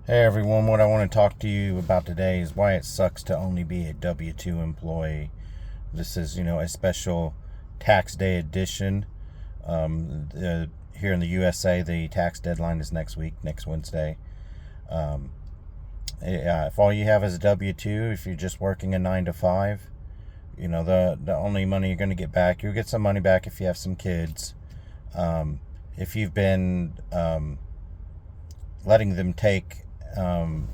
Hey everyone, what I want to talk to you about today is why it sucks to only be a W-2 employee. This is, a special tax day edition. Here in the USA, the tax deadline is next week, next Wednesday. Um, if all you have is a W-2, if you're just working a 9 to 5, the only money you're going to get back, you'll get some money back if you have some kids. If you've been letting them take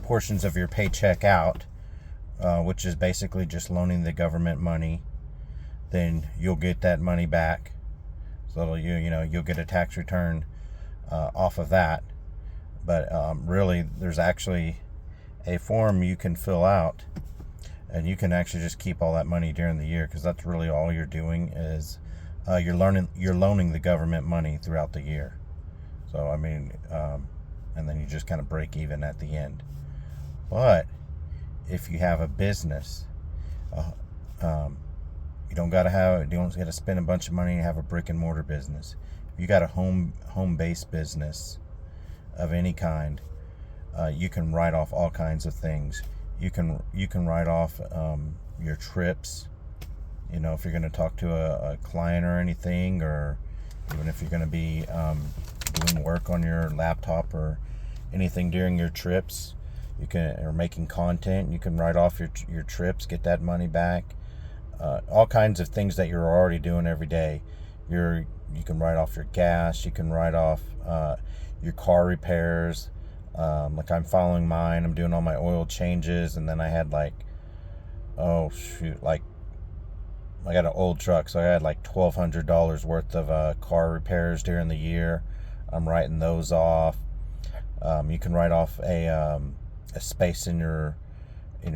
portions of your paycheck out, which is basically just loaning the government money, then you'll get that money back. So you'll get a tax return off of that. But really, there's actually a form you can fill out, and you can actually just keep all that money during the year, because that's really all you're doing is you're loaning the government money throughout the year. So and then you just kind of break even at the end. But if you have a business, you don't gotta spend a bunch of money and have a brick and mortar business. If you got a home based business of any kind, you can write off all kinds of things. You can write off your trips. If you're going to talk to a client or anything, or even if you're going to be doing work on your laptop or anything during your trips, or making content, you can write off your trips, get that money back. All kinds of things that you're already doing every day. You can write off your gas. You can write off your car repairs. Like I'm following mine. I'm doing all my oil changes, and then I had I got an old truck, so I had like $1,200 worth of car repairs during the year. I'm writing those off. You can write off a space in your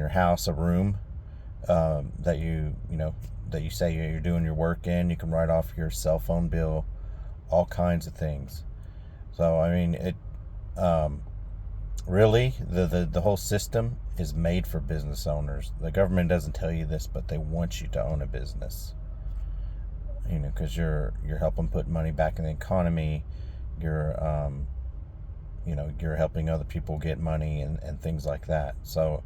house, a room that you say you're doing your work in. You can write off your cell phone bill, all kinds of things. So it really the whole system is made for business owners. The government doesn't tell you this, but they want you to own a business. Because you're helping put money back in the economy. You're helping other people get money and things like that. So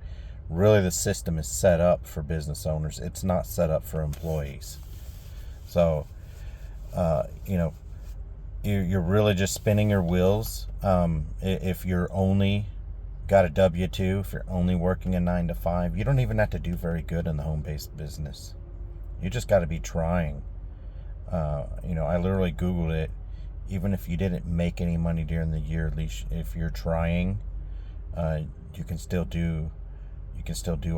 really the system is set up for business owners. It's not set up for employees. So you're really just spinning your wheels. If you're only got a W-2, if you're only working a 9 to 5, you don't even have to do very good in the home-based business. You just got to be trying. I literally Googled it. Even if you didn't make any money during the year, at least if you're trying, you can still do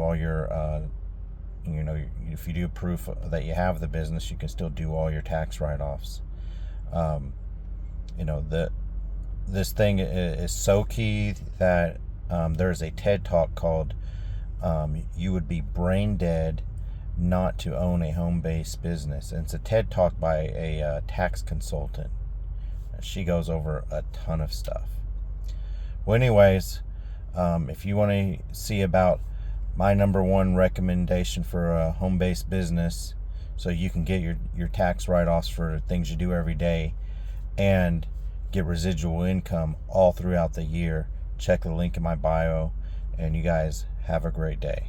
all your if you do proof that you have the business, you can still do all your tax write-offs. This thing is so key that there's a TED Talk called "You Would Be Brain Dead Not to Own a Home-Based Business," and it's a TED Talk by a tax consultant. She goes over a ton of stuff. Well, anyways, if you want to see about my number one recommendation for a home-based business, so you can get your tax write-offs for things you do every day and get residual income all throughout the year, check the link in my bio, and you guys have a great day.